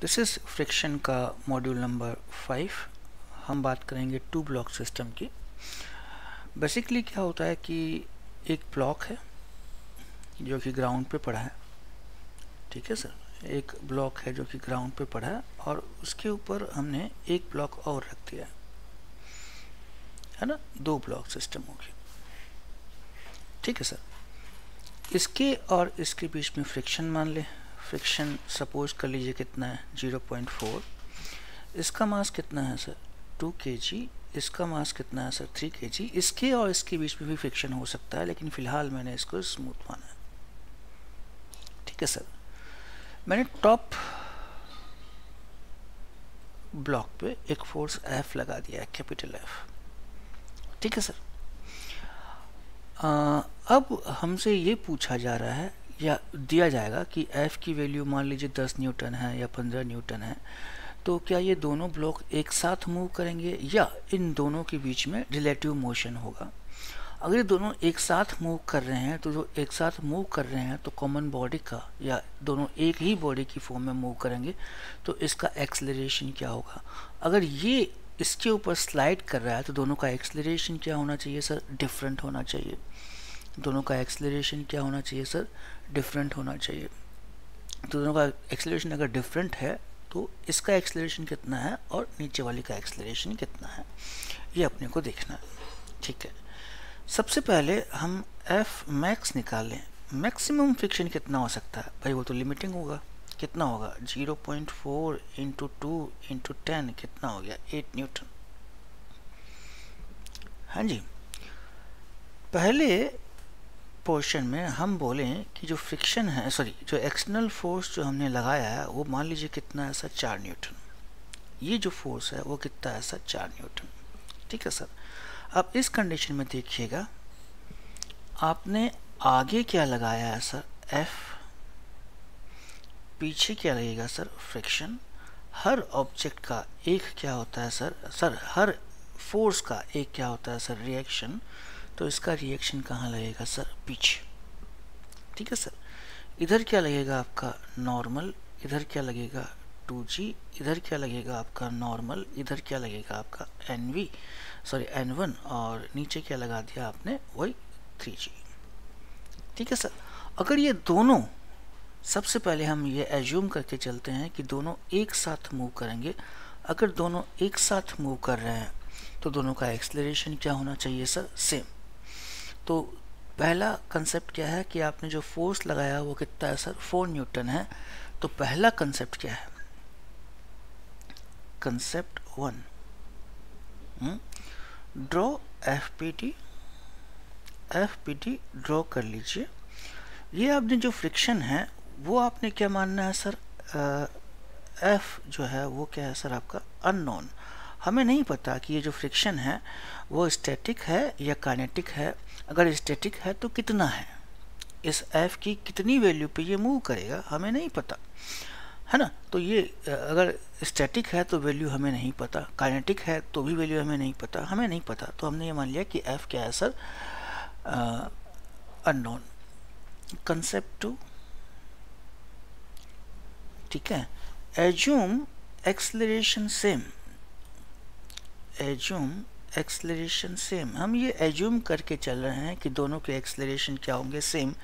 This is friction का module number 5। हम बात करेंगे टू ब्लॉक सिस्टम की। बेसिकली क्या होता है कि एक ब्लॉक है जो कि ग्राउंड पे पड़ा है, ठीक है सर। एक ब्लॉक है जो कि ग्राउंड पे पड़ा है और उसके ऊपर हमने एक ब्लॉक और रख दिया है ना। दो ब्लॉक सिस्टम होगी, ठीक है सर। इसके और इसके बीच में फ्रिक्शन मान ले। फ्रिक्शन सपोज कर लीजिए कितना है, 0.4। इसका मास कितना है सर, 2 kg। इसका मास कितना है सर, 3 kg। इसके और इसके बीच में भी फ्रिक्शन हो सकता है, लेकिन फिलहाल मैंने इसको स्मूथ माना है, ठीक है सर। मैंने टॉप ब्लॉक पे एक फोर्स F लगा दिया है, कैपिटल F, ठीक है सर। अब हमसे ये पूछा जा रहा है या दिया जाएगा कि F की वैल्यू मान लीजिए 10 न्यूटन है या 15 न्यूटन है, तो क्या ये दोनों ब्लॉक एक साथ मूव करेंगे या इन दोनों के बीच में रिलेटिव मोशन होगा। अगर ये दोनों एक साथ मूव कर रहे हैं तो जो एक साथ मूव कर रहे हैं तो कॉमन बॉडी का या दोनों एक ही बॉडी की फॉर्म में मूव करेंगे तो इसका एक्सेलरेशन क्या होगा। अगर ये इसके ऊपर स्लाइड कर रहा है तो दोनों का एक्सेलरेशन क्या होना चाहिए सर, डिफरेंट होना चाहिए। दोनों का एक्सेलरेशन क्या होना चाहिए सर, डिफरेंट होना चाहिए। तो दोनों का एक्सेलरेशन अगर डिफरेंट है तो इसका एक्सेलरेशन कितना है और नीचे वाली का एक्सेलरेशन कितना है, ये अपने को देखना है, ठीक है। सबसे पहले हम F मैक्स निकालें। मैक्सिमम फ्रिक्शन कितना हो सकता है भाई, वो तो लिमिटिंग होगा। कितना होगा, 0.4 इंटू 2 इंटू 10 कितना हो गया, 8 न्यूटन। हाँ जी, पहले पोर्शन में हम बोलें कि जो फ्रिक्शन है, सॉरी जो एक्सटर्नल फोर्स जो हमने लगाया है वो मान लीजिए कितना है सर, 4 न्यूटन। ये जो फोर्स है वो कितना है सर, 4 न्यूटन, ठीक है सर। अब इस कंडीशन में देखिएगा आपने आगे क्या लगाया है सर, F। पीछे क्या लगेगा सर, फ्रिक्शन। हर ऑब्जेक्ट का एक क्या होता है सर हर फोर्स का एक क्या होता है सर, रिएक्शन। तो इसका रिएक्शन कहाँ लगेगा सर, पीछे, ठीक है सर। इधर क्या लगेगा आपका, नॉर्मल। इधर क्या लगेगा, 2g। इधर क्या लगेगा आपका, नॉर्मल। इधर क्या लगेगा आपका, N1। और नीचे क्या लगा दिया आपने, वही 3g, ठीक है सर। अगर ये दोनों, सबसे पहले हम ये एज्यूम करके चलते हैं कि दोनों एक साथ मूव करेंगे। अगर दोनों एक साथ मूव कर रहे हैं तो दोनों का एक्सेलरेशन क्या होना चाहिए सर, सेम। तो पहला कंसेप्ट क्या है कि आपने जो फोर्स लगाया वो कितना है सर, 4 न्यूटन है। तो पहला कंसेप्ट क्या है, कंसेप्ट 1, ड्रॉ एफपीटी ड्रॉ कर लीजिए। ये आपने जो फ्रिक्शन है वो आपने क्या मानना है सर, एफ जो है वो क्या है सर, आपका अननोन। हमें नहीं पता कि ये जो फ्रिक्शन है वो स्टैटिक है या काइनेटिक है। अगर स्टैटिक है तो कितना है, इस एफ की कितनी वैल्यू पे ये मूव करेगा, हमें नहीं पता, है ना। तो ये अगर स्टैटिक है तो वैल्यू हमें नहीं पता, काइनेटिक है तो भी वैल्यू हमें नहीं पता, तो हमने ये मान लिया कि एफ क्या है सर, अननोन। कंसेप्ट 2, ठीक है। Assume acceleration same. हम ये एज्यूम करके चल रहे हैं कि दोनों के एक्सेलरेशन क्या होंगे, सेम।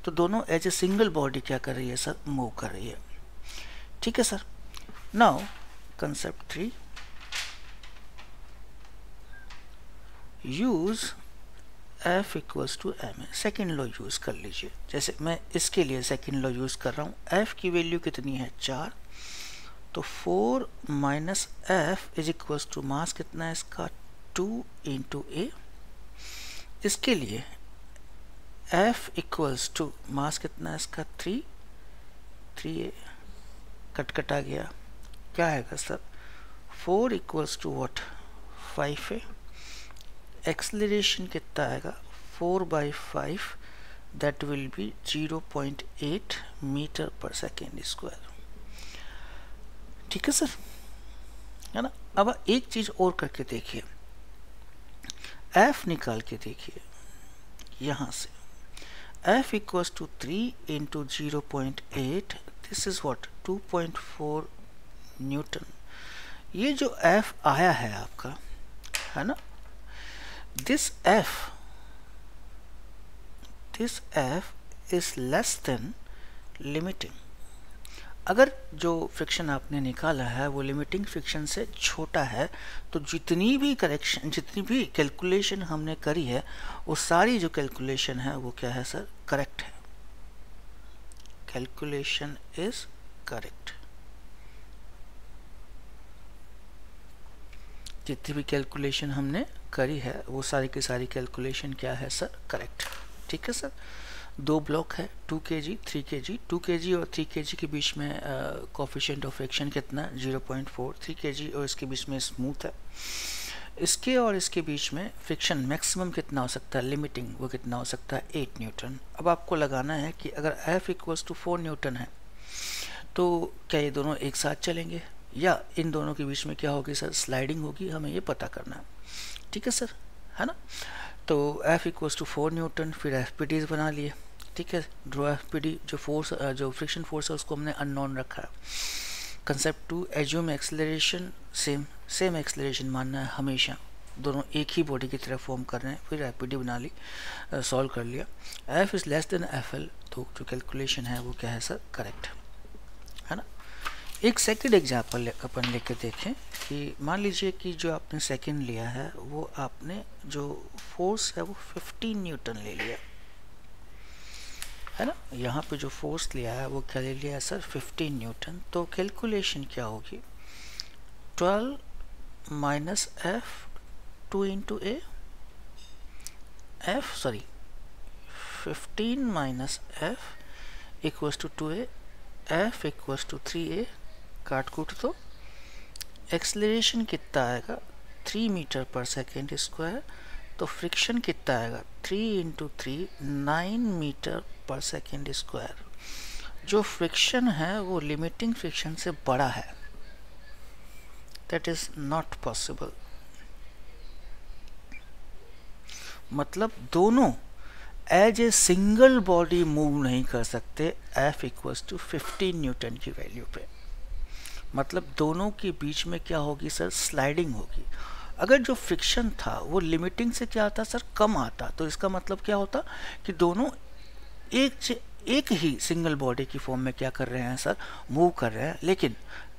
तो दोनों एज ए सिंगल बॉडी क्या कर रही है सर, मूव कर रही है, ठीक है sir. Now concept 3, use F equals to m. Second law use कर लीजिए। जैसे मैं इसके लिए सेकेंड लॉ यूज कर रहा हूँ। F की वैल्यू कितनी है, 4। तो 4 minus F is equals to mass कितना है इसका, 2 इंटू ए। इसके लिए F इक्वल्स टू मास कितना है इसका, 3a। कट आ गया, क्या आएगा sir, 4 equals to what, 5a। Acceleration कितना आएगा, 4/5, that will be 0.8 metre per second square, ठीक है सर, है ना। अब एक चीज और करके देखिए, F निकाल के देखिए यहां से। F equals to 3 into 0.8, this is what, 2.4 newton. ये जो F आया है आपका, है ना, this F is less than limiting. अगर जो फ्रिक्शन आपने निकाला है वो लिमिटिंग फ्रिक्शन से छोटा है, तो जितनी भी कैलकुलेशन हमने करी है वो सारी जो कैलकुलेशन है वो क्या है सर, करेक्ट है। Calculation is correct. जितनी भी कैलकुलेशन हमने करी है वो सारी की सारी कैलकुलेशन क्या है सर, करेक्ट। ठीक है सर। दो ब्लॉक है 2 kg 3 kg। 2 kg और 3 kg के बीच में कोफिशिएंट ऑफ फ्रिक्शन कितना है, 0.4। 3 kg और इसके बीच में स्मूथ है। इसके और इसके बीच में फ्रिक्शन मैक्सिमम कितना हो सकता है, लिमिटिंग, वो कितना हो सकता है, 8 न्यूटन। अब आपको लगाना है कि अगर F इक्वल्स टू 4 न्यूटन है तो क्या ये दोनों एक साथ चलेंगे या इन दोनों के बीच में क्या होगी सर, स्लाइडिंग होगी, हमें ये पता करना है। ठीक है सर, है ना। तो F इक्वल्स टू 4 न्यूटन, फिर FPDs बना लिए। ठीक है, ड्रॉ FPD। जो फोर्स, जो फ्रिक्शन फोर्स है उसको हमने अननोन रखा है। Concept 2, assume acceleration, same acceleration मानना है हमेशा, दोनों एक ही बॉडी की तरह फॉर्म कर रहे हैं। फिर FPD बना ली, सॉल्व कर लिया। F is less then FL, तो जो कैलकुलेशन है वो क्या है सर, करेक्ट है ना। एक सेकंड एग्जाम्पल अपन लेके देखें कि मान लीजिए कि जो आपने सेकंड लिया है वो आपने जो फोर्स है वो 15 न्यूटन ले लिया, है ना। यहाँ पे जो फोर्स लिया है वो क्या ले लिया है सर, 15 न्यूटन। तो कैलकुलेशन क्या होगी, 12 minus F 2 into A, 15 minus F equals to 2A, F equals to 3A, काट कूट तो एक्सेलरेशन कितना आएगा, 3 मीटर पर सेकेंड स्क्वायर। तो फ्रिक्शन कितना आएगा, 3 into 3 9 metre per second square. जो फ्रिक्शन है वो लिमिटिंग फ्रिक्शन से बड़ा है, दैट इज नॉट पॉसिबल। मतलब दोनों as a single body move नहीं कर सकते F इक्वल्स टू 15 न्यूटन की वैल्यू पे। मतलब दोनों के बीच में क्या होगी सर, स्लाइडिंग होगी। अगर जो फ्रिक्शन था वो लिमिटिंग से क्या आता सर, कम आता, तो इसका मतलब क्या होता कि दोनों एक ही सिंगल बॉडी की फॉर्म में क्या कर रहे हैं सर, मूव कर रहे हैं। लेकिन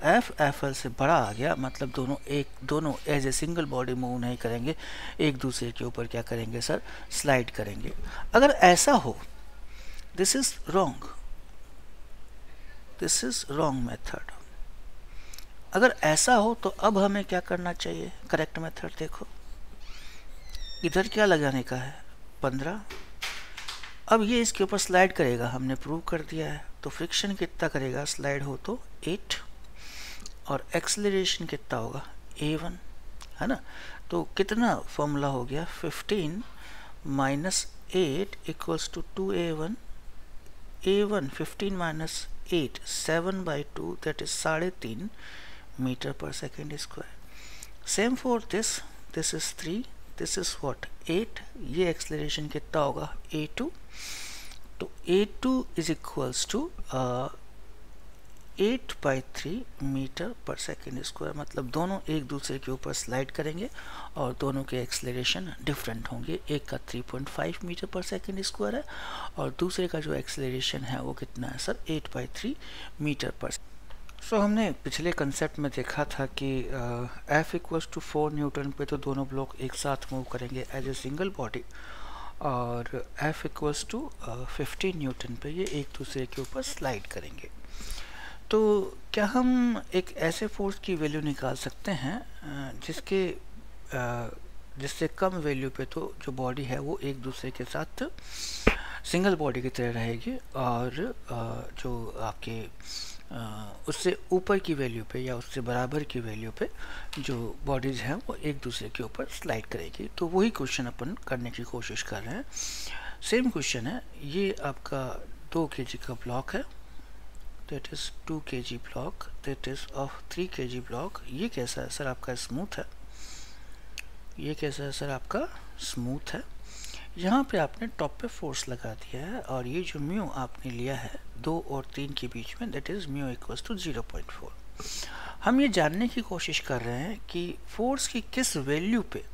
F FL से बड़ा आ गया, मतलब दोनों as a single body move नहीं करेंगे, एक दूसरे के ऊपर क्या करेंगे सर, स्लाइड करेंगे। अगर ऐसा हो, दिस इज रॉन्ग मेथड। अगर ऐसा हो तो अब हमें क्या करना चाहिए, करेक्ट मेथड देखो, इधर क्या लगाने का है, 15। अब ये इसके ऊपर स्लाइड करेगा, हमने प्रूव कर दिया है। तो फ्रिक्शन कितना करेगा, स्लाइड हो तो 8, और एक्सेलरेशन कितना होगा, A1, है ना। तो कितना फॉर्मूला हो गया, 15 minus 8 equals to 2A1। A1 15 minus 8 7/2, that is 3.5 metre per second square. Same for this is 3, this is what 8। ये एक्सेलरेशन कितना होगा, A2। तो A2 is equals to 8/3 metre per second square. मतलब दोनों एक दूसरे के ऊपर स्लाइड करेंगे और दोनों के एक्सेलरेशन डिफरेंट होंगे। एक का 3.5 मीटर पर सेकेंड स्क्वायर है और दूसरे का जो एक्सेलरेशन है वो कितना है सर, 8/3 मीटर पर। सो हमने पिछले कंसेप्ट में देखा था कि F इक्वल्स टू 4 न्यूटन पे तो दोनों ब्लॉक एक साथ मूव करेंगे एज ए सिंगल बॉडी, और F इक्वल्स टू 15 न्यूटन पे ये एक दूसरे के ऊपर स्लाइड करेंगे। तो क्या हम एक ऐसे फोर्स की वैल्यू निकाल सकते हैं जिससे कम वैल्यू पे तो जो बॉडी है वो एक दूसरे के साथ सिंगल बॉडी की तरह रहेगी, और जो आपके उससे ऊपर की वैल्यू पे या उससे बराबर की वैल्यू पे जो बॉडीज हैं वो एक दूसरे के ऊपर स्लाइड करेगी। तो वही क्वेश्चन अपन करने की कोशिश कर रहे हैं। सेम क्वेश्चन है, ये आपका 2 kg का ब्लॉक है, that is 2 kg block, that is of 3 kg block. ये कैसा है सर, आपका स्मूथ है। ये कैसा है सर, आपका स्मूथ है। यहाँ पे आपने टॉप पे फोर्स लगा दिया है, और ये जो म्यू आपने लिया है 2 और 3 के बीच में, that is mu equals to 0.4। हम ये जानने की कोशिश कर रहे हैं कि फोर्स की किस वैल्यू पे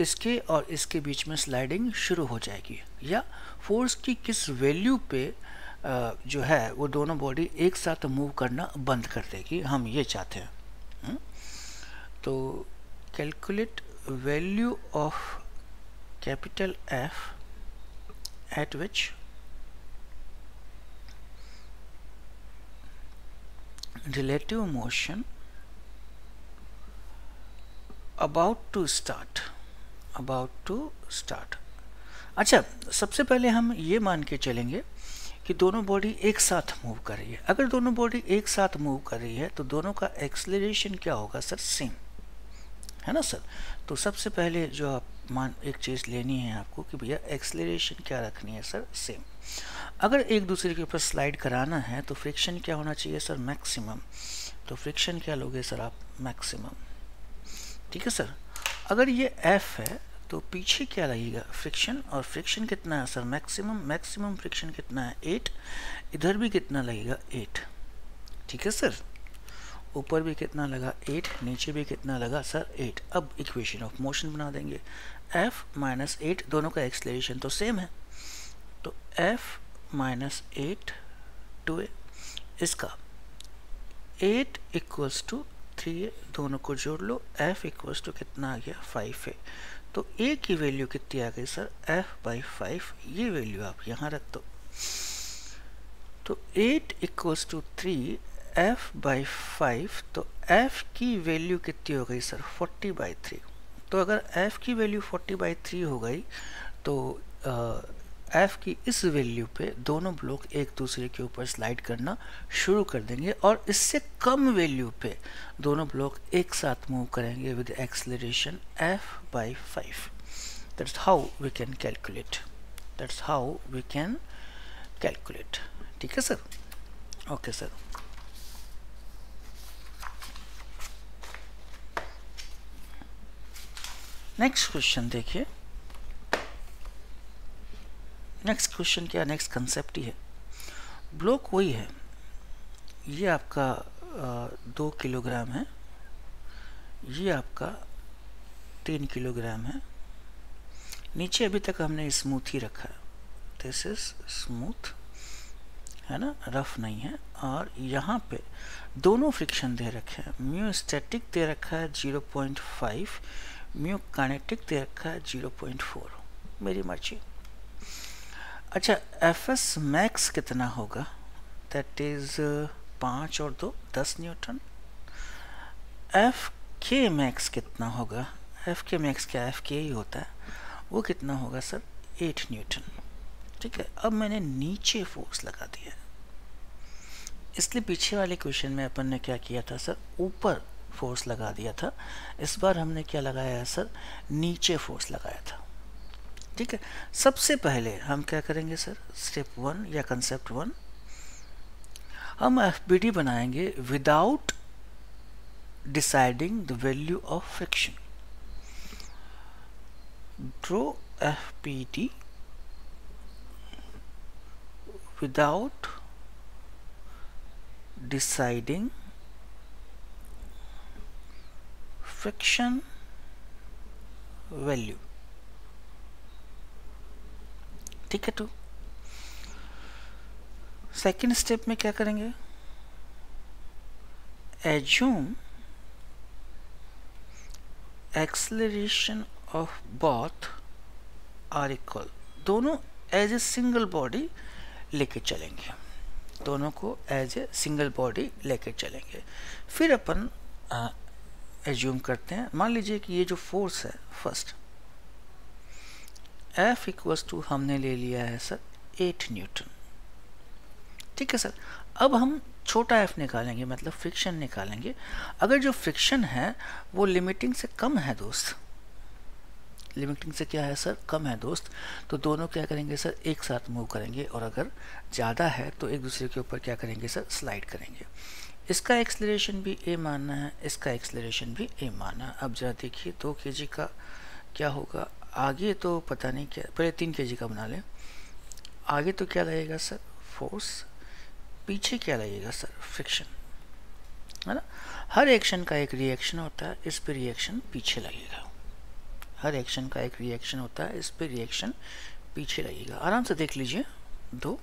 इसके और इसके बीच में स्लाइडिंग शुरू हो जाएगी, या फोर्स की किस वैल्यू पे जो है वो दोनों बॉडी एक साथ मूव करना बंद कर देगी, हम ये चाहते हैं। तो calculate value of capital F eight which relative motion about to start। अच्छा, सबसे पहले हम ये मान के चलेंगे कि दोनों बॉडी एक साथ मूव कर रही है। अगर दोनों बॉडी एक साथ मूव कर रही है तो दोनों का एक्सेलरेशन क्या होगा सर? सेम है ना सर। तो सबसे पहले जो आप एक चीज़ लेनी है आपको कि भैया एक्सेलरेशन क्या रखनी है सर? सेम। अगर एक दूसरे के ऊपर स्लाइड कराना है तो फ्रिक्शन क्या होना चाहिए सर? मैक्सिमम। तो फ्रिक्शन क्या लोगे सर आप? मैक्सिमम। ठीक है सर। अगर ये F है तो पीछे क्या लगेगा? फ्रिक्शन। और फ्रिक्शन कितना है सर? मैक्सिमम। मैक्सिमम फ्रिक्शन कितना है? 8। इधर भी कितना लगेगा? 8। ठीक है सर। ऊपर भी कितना लगा? 8। नीचे भी कितना लगा सर? 8। अब इक्वेशन ऑफ मोशन बना देंगे। F माइनस 8, दोनों का एक्सेलरेशन तो सेम है, तो F माइनस 8 2a, इसका 8 इक्वल्स टू 3a, दोनों को जोड़ लो। F इक्वल्स टू कितना आ गया? 5a। तो a की वैल्यू कितनी आ गई सर? F/5। ये वैल्यू आप यहाँ रख दो। तो 8 इक्वल्स टू 3 F/5, तो F की वैल्यू कितनी हो गई सर? 40/3। तो अगर F की वैल्यू 40/3 हो गई तो F की इस वैल्यू पे दोनों ब्लॉक एक दूसरे के ऊपर स्लाइड करना शुरू कर देंगे, और इससे कम वैल्यू पे दोनों ब्लॉक एक साथ मूव करेंगे with acceleration F/5। That's how we can calculate. ठीक है sir. Okay sir. Next question देखिए। नेक्स्ट क्वेश्चन क्या? नेक्स्ट कंसेप्ट ही है। ब्लॉक वही है, ये आपका 2 किलोग्राम है, ये आपका 3 किलोग्राम है। नीचे अभी तक हमने स्मूथ ही रखा है, दिस इज स्मूथ, है ना, रफ नहीं है। और यहाँ पे दोनों फ्रिक्शन दे रखे हैं। म्यू स्टैटिक दे रखा है 0.5, म्यू काइनेटिक दे रखा है 0.4। मेरी मर्जी। अच्छा, Fs मैक्स कितना होगा? दैट इज 5 और 2 10 न्यूटन। Fk मैक्स कितना होगा? Fk मैक्स क्या? Fk ही होता है, वो कितना होगा सर? 8 न्यूटन। ठीक है। अब मैंने नीचे फोर्स लगा दिया, इसलिए पीछे वाले क्वेश्चन में अपन ने क्या किया था सर? ऊपर फोर्स लगा दिया था। इस बार हमने क्या लगाया है सर? नीचे फोर्स लगाया था। ठीक है। सबसे पहले हम क्या करेंगे सर? स्टेप 1 या कंसेप्ट 1, हम FBD बनाएंगे without deciding the value of friction. Draw FBD without deciding friction value। ठीक है। तो सेकेंड स्टेप में क्या करेंगे? assume acceleration of both are equal। दोनों एज ए सिंगल बॉडी लेके चलेंगे, दोनों को एज ए सिंगल बॉडी लेके चलेंगे। फिर अपन एज्यूम करते हैं, मान लीजिए कि ये जो फोर्स है फर्स्ट F इक्वल्स टू हमने ले लिया है सर 8 न्यूटन। ठीक है सर। अब हम छोटा f निकालेंगे, मतलब फ्रिक्शन निकालेंगे। अगर जो फ्रिक्शन है वो लिमिटिंग से कम है दोस्त, लिमिटिंग से क्या है सर? कम है दोस्त, तो दोनों क्या करेंगे सर? एक साथ मूव करेंगे। और अगर ज़्यादा है तो एक दूसरे के ऊपर क्या करेंगे सर? स्लाइड करेंगे। इसका एक्सेलरेशन भी a मानना है, इसका एक्सेलरेशन भी a मानना है। अब जरा देखिए 2 kg का क्या होगा? आगे तो पता नहीं क्या, पहले 3 kg का बना लें। आगे तो क्या लगेगा सर? फोर्स। पीछे क्या लगेगा सर? फ्रिक्शन। है ना। हर एक्शन का एक रिएक्शन होता है, इस पे रिएक्शन पीछे लगेगा। हर एक्शन का एक रिएक्शन होता है, इस पे रिएक्शन पीछे लगेगा। आराम से देख लीजिए। दो,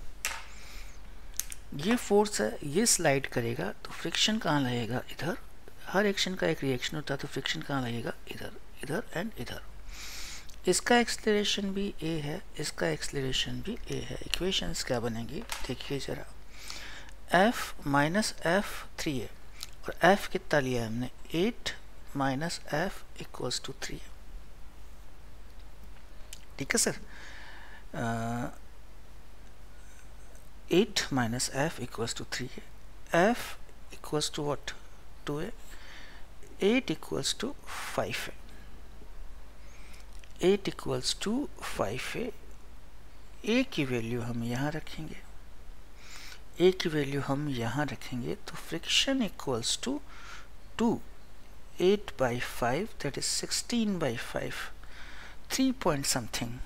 ये फोर्स है, ये स्लाइड करेगा तो फ्रिक्शन कहाँ लगेगा? इधर। हर एक्शन का एक रिएक्शन होता है तो फ्रिक्शन कहाँ लगेगा? इधर, इधर एंड इधर। इसका एक्सेलरेशन भी a है, इसका एक्सेलरेशन भी a है। इक्वेशंस क्या बनेगी देखिए जरा। f माइनस एफ 3a, और f कितना लिया है हमने? 8 minus F equals to 3a। ठीक है sir. 8 minus F equals to 3a, f equals to what? 2a, 8 equals to 5a, 8 equals to 5a। a की वैल्यू हम यहाँ रखेंगे, a की वैल्यू हम यहाँ रखेंगे तो friction equals to 2, 8 by 5 that is 16 by 5, 3 point something,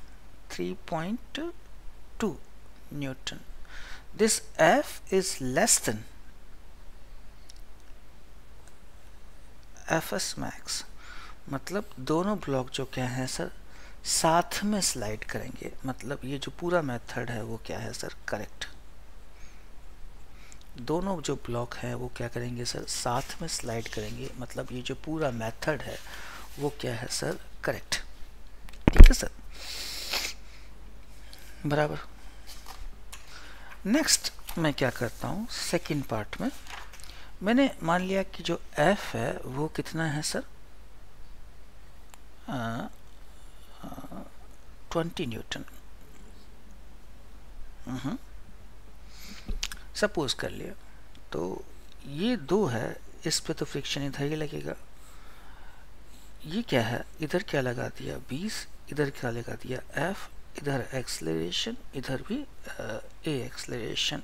3.2 Newton. This F is less than Fs max। मतलब दोनों ब्लॉक जो क्या है सर, साथ में स्लाइड करेंगे। मतलब ये जो पूरा मेथड है वो क्या है सर? करेक्ट। दोनों जो ब्लॉक है वो क्या करेंगे सर? साथ में स्लाइड करेंगे। मतलब ये जो पूरा मेथड है वो क्या है सर? करेक्ट। ठीक है सर, बराबर। नेक्स्ट मैं क्या करता हूँ, सेकंड पार्ट में मैंने मान लिया कि जो F है वो कितना है सर? 20 न्यूटन। सपोज कर लिया। तो ये 2 है, इस पे तो फ्रिक्शन इधर ही लगेगा। ये क्या है? इधर क्या लगा दिया? 20, इधर क्या लगा दिया? F, इधर एक्सलरेशन, इधर भी a एक्सलरेशन।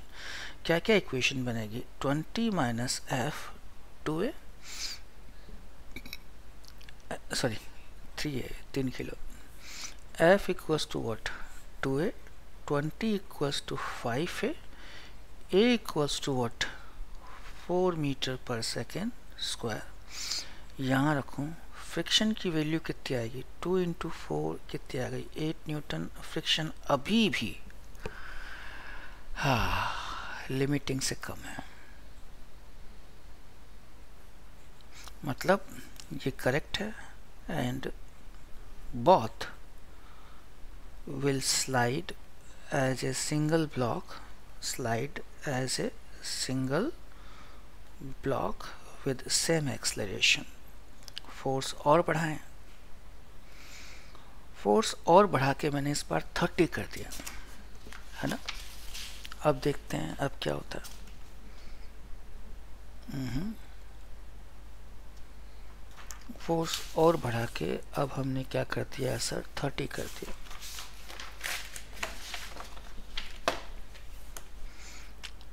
क्या क्या इक्वेशन बनेगी? 20 minus F 2a, sorry 3a, 3 kilo. F equals to what? 2a, 20 equals to 5a, a equals to what? 4 metre per second square. यहाँ रखूँ, फ्रिक्शन की वैल्यू कितनी आएगी? 2 इंटू 4 कितनी आ गई? 8 न्यूटन। फ्रिक्शन अभी भी लिमिटिंग से कम है। मतलब ये करेक्ट है and both will slide as a single block, slide as a single block with same acceleration। Force और बढ़ाएं, फोर्स और बढ़ा के मैंने इस बार 30 कर दिया है ना। अब देखते हैं अब क्या होता है। फोर्स और बढ़ा के अब हमने क्या कर दिया सर? 30 कर दिया।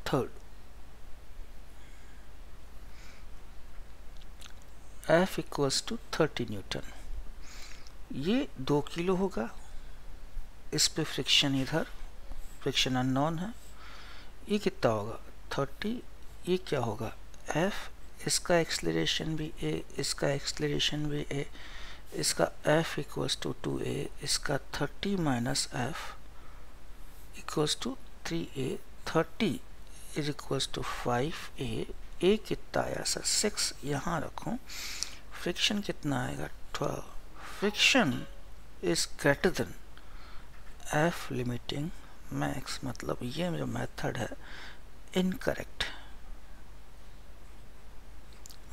Third, F equals to 30 newton. ये 2 किलो होगा, इस पे फ्रिक्शन इधर, फ्रिक्शन अननोन है। ये कितना होगा? 30। ये क्या होगा? F, इसका एक्सलरेशन भी a, इसका एक्सलरेशन भी a, इसका F इक्वल्स टू 2a, इसका 30 minus F equals to 3a, 30 is equals to 5a। a कितना आया सर? 6। यहाँ रखूँ, फ्रिक्शन कितना आएगा? 12। Friction is greater than F limiting max. मतलब ये जो मेथड है इनकरेक्ट।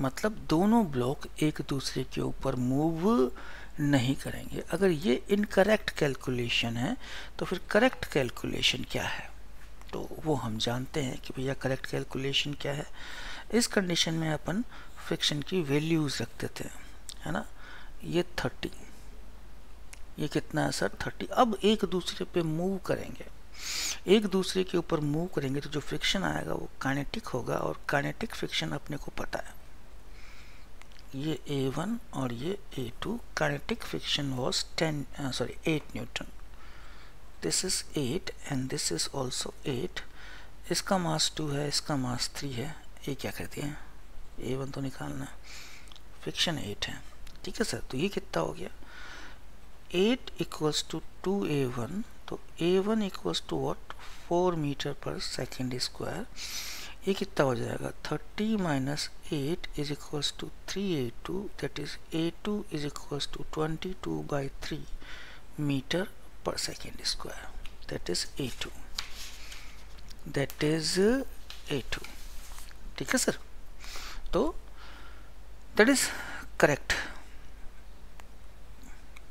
मतलब दोनों ब्लॉक एक दूसरे के ऊपर मूव नहीं करेंगे। अगर ये इनकरेक्ट कैलकुलेशन है तो फिर करेक्ट कैलकुलेशन क्या है? तो वो हम जानते हैं कि भैया करेक्ट कैलकुलेशन क्या है। इस कंडीशन में अपन फ्रिक्शन की वैल्यूज रखते थे, है ना। ये 30, ये कितना है सर? 30। अब एक दूसरे पे मूव करेंगे, एक दूसरे के ऊपर मूव करेंगे तो जो फ्रिक्शन आएगा वो काइनेटिक होगा, और काइनेटिक फ्रिक्शन अपने को पता है। ये A1 और ये A2। Kinetic friction was 8 Newton. This is 8 and this is also 8। इसका मास 2 है, इसका मास 3 है। ये क्या कर दिया? A1 तो निकालना है, फ्रिक्शन 8 है, ठीक है सर। तो ये कितना हो गया, 8 इक्वल्स टू 2A1, तो A1 equals to what, 4 metre per second square. ये कितना हो जाएगा, 30 minus 8 is equals to 3A2, that is A2 is equals to 22/3 metre per second square, that is A2, that is A2, ठीक है sir. तो that is correct,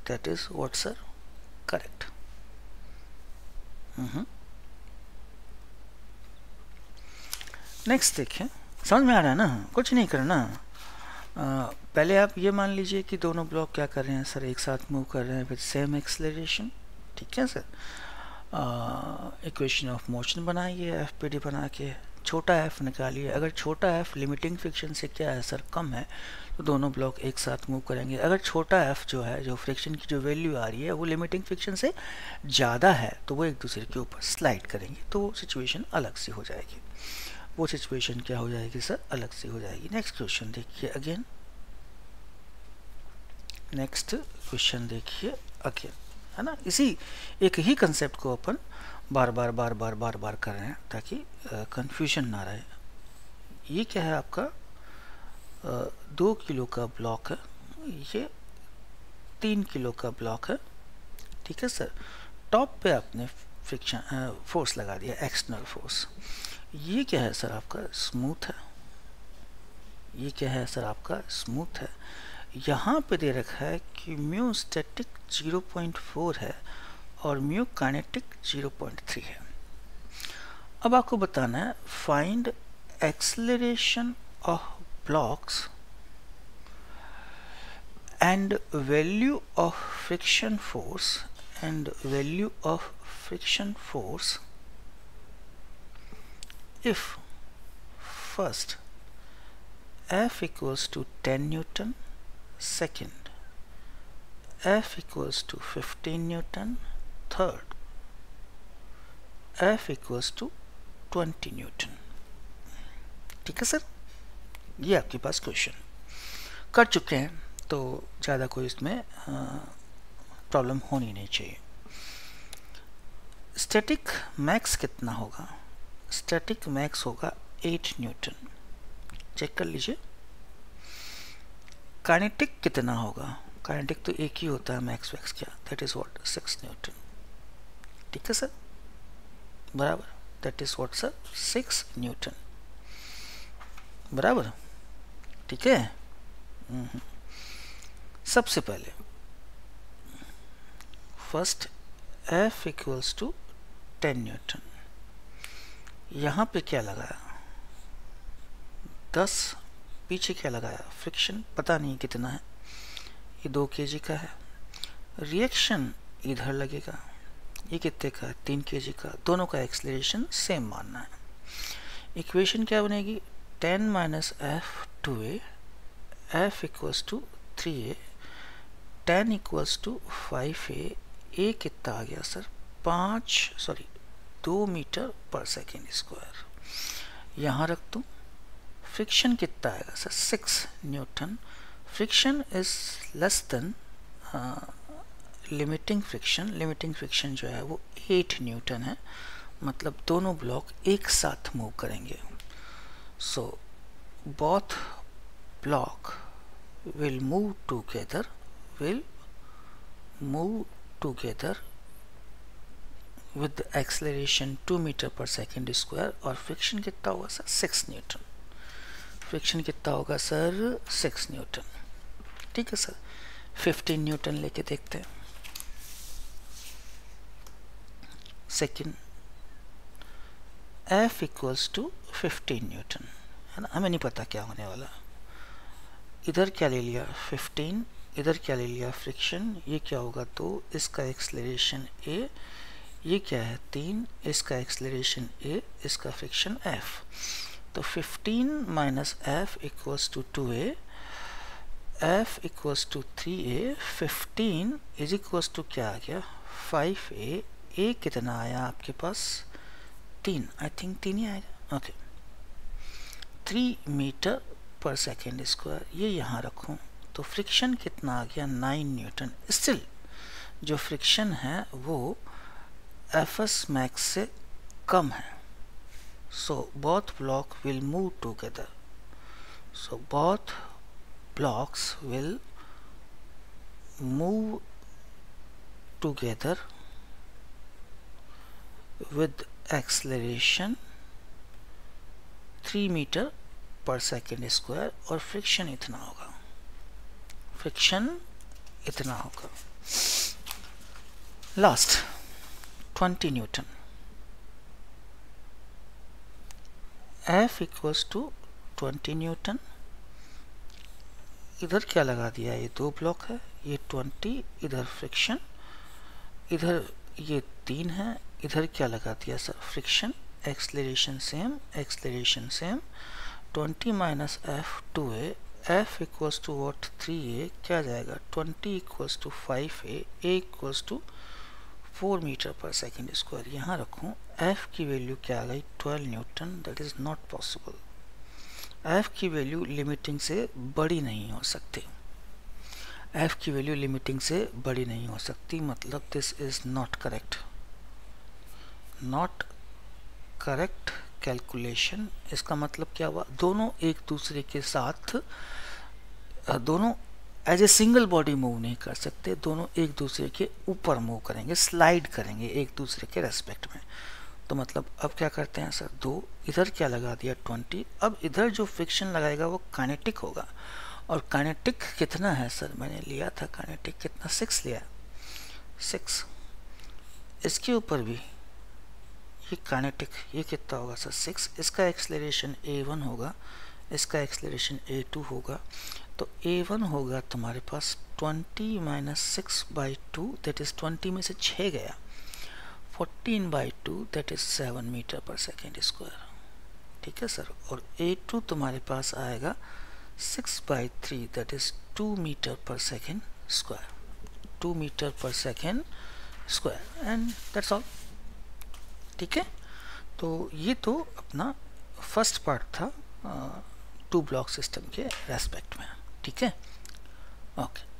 that is what sir, correct. Next देखिए, समझ में आ रहा है ना, कुछ नहीं करना। पहले आप ये मान लीजिए कि दोनों ब्लॉक क्या कर रहे हैं सर, एक साथ मूव कर रहे हैं विद सेम एक्सेलरेशन, ठीक है सर। इक्वेशन ऑफ मोशन बनाइए, एफ पी डी बना के छोटा एफ निकालिए। अगर छोटा एफ लिमिटिंग फ्रिक्शन से क्या है सर, कम है, तो दोनों ब्लॉक एक साथ मूव करेंगे। अगर छोटा एफ जो है, जो फ्रिक्शन की जो वैल्यू आ रही है वो लिमिटिंग फ्रिक्शन से ज़्यादा है, तो वो एक दूसरे के ऊपर स्लाइड करेंगे, तो सिचुएशन अलग सी हो जाएगी। वो सिचुएशन क्या हो जाएगी सर, अलग सी हो जाएगी। नेक्स्ट क्वेश्चन देखिए अगेन, नेक्स्ट क्वेश्चन देखिए अगेन, है ना। इसी एक ही कंसेप्ट को अपन बार बार कर रहे हैं ताकि कंफ्यूजन ना रहे। ये क्या है आपका, 2 किलो का ब्लॉक है, ये 3 किलो का ब्लॉक है, ठीक है सर। टॉप पे आपने फ्रिक्शन फोर्स लगा दिया, एक्सटर्नल फोर्स। ये क्या है सर आपका, स्मूथ है। ये क्या है सर आपका, स्मूथ है। यहाँ पे दे रखा है कि म्यू स्टैटिक 0.4 है और म्यू काइनेटिक 0.3 है। अब आपको बताना है find acceleration of blocks and value of friction force if first F equals to 10 Newton, second F equals to 15 Newton, third F equals to 20 Newton, ठीक है सर। ये आपके पास क्वेश्चन कर चुके हैं, तो ज़्यादा कोई इसमें प्रॉब्लम होनी नहीं चाहिए। स्टैटिक मैक्स कितना होगा, स्टैटिक मैक्स होगा 8 न्यूटन, चेक कर लीजिए। काइनेटिक कितना होगा, काइनेटिक तो एक ही होता है मैक्स वैक्स क्या, दैट इज व्हाट 6 न्यूटन, ठीक है सर, बराबर, that is what sir 6 newton, बराबर, ठीक है। सबसे पहले first F equals to 10 newton, यहाँ पे क्या लगाया 10, पीछे क्या लगाया फ्रिक्शन, पता नहीं कितना है, ये 2 kg का है। रिएक्शन इधर लगेगा, ये कितने का है 3 kg का, दोनों का एक्सेलरेशन सेम मानना है। इक्वेशन क्या बनेगी 10 minus F 2a, F equals to 3a, 10 equals to 5a, a कितना आ गया sir 2 metre per second square. यहाँ रख दूँ, फ्रिक्शन कितना आएगा sir 6 newton. Friction is less than limiting friction जो है वो 8 न्यूटन है, मतलब दोनों ब्लॉक एक साथ मूव करेंगे। So both block will move together with the acceleration 2 metre per second square. और फ्रिक्शन कितना होगा सर 6 न्यूटन, फ्रिक्शन कितना होगा सर 6 न्यूटन, ठीक है सर। 15 न्यूटन लेके देखते हैं। Second F equals to 15 newton, है ना, हमें नहीं पता क्या होने वाला। इधर क्या ले लिया 15, इधर क्या ले लिया फ्रिक्शन, ये क्या होगा 2, इसका एक्सेलरेशन a, ये क्या है 3, इसका एक्सेलरेशन a, इसका फ्रिक्शन f। तो 15 minus f equals to 2a, f equals to 3a, 15 is equals to क्या आ गया 5a, a कितना आया आपके पास 3, आई थिंक 3 ही आएगा, okay. 3 metre per second square, ये यहाँ रखूँ तो फ्रिक्शन कितना आ गया 9 न्यूटन। स्टिल जो फ्रिक्शन है वो एफएस मैक्स से कम है। So both block will move together, so both blocks will move together with acceleration 3 metre per second square और फ्रिक्शन इतना होगा, फ्रिक्शन इतना होगा। Last 20 newton, F equals to 20 newton. इधर क्या लगा दिया, ये दो ब्लॉक है, ये 20, इधर फ्रिक्शन, इधर ये 3 है, इधर क्या लगा दिया sir, friction, acceleration same, acceleration same, 20 minus F 2a, F equals to what 3a, क्या जाएगा 20 equals to 5a, a equals to 4 metre per second square. यहाँ रखूँ, एफ की वैल्यू क्या आ गई 12 newton, that is not possible. F की वैल्यू लिमिटिंग से बड़ी नहीं हो सकती, एफ की वैल्यू लिमिटिंग से बड़ी नहीं हो सकती, मतलब this is not correct, not correct calculation. इसका मतलब क्या हुआ, दोनों एक दूसरे के साथ, दोनों as a single body move नहीं कर सकते, दोनों एक दूसरे के ऊपर मूव करेंगे, स्लाइड करेंगे एक दूसरे के रेस्पेक्ट में। तो मतलब अब क्या करते हैं सर, दो, इधर क्या लगा दिया 20, अब इधर जो फ्रिक्शन लगाएगा वो काइनेटिक होगा, और काइनेटिक कितना है सर, मैंने लिया था काइनेटिक कितना, 6 लिया, 6। इसके ऊपर भी ये काइनेटिक, ये कितना होगा सर 6, इसका एक्सेलरेशन a1 होगा, इसका एक्सेलरेशन a2 होगा, तो a1 होगा तुम्हारे पास 20 माइनस 6/2, दैट इज 20 में से 6 गया, 14/2 that is 7 metre per second square, ठीक है सर। और a2 तुम्हारे पास आएगा 6/3 that is 2 metre per second square, 2 metre per second square, and that's all, ठीक है। तो ये तो अपना फर्स्ट पार्ट था 2 ब्लॉक सिस्टम के रेस्पेक्ट में, ठीक है, ओके।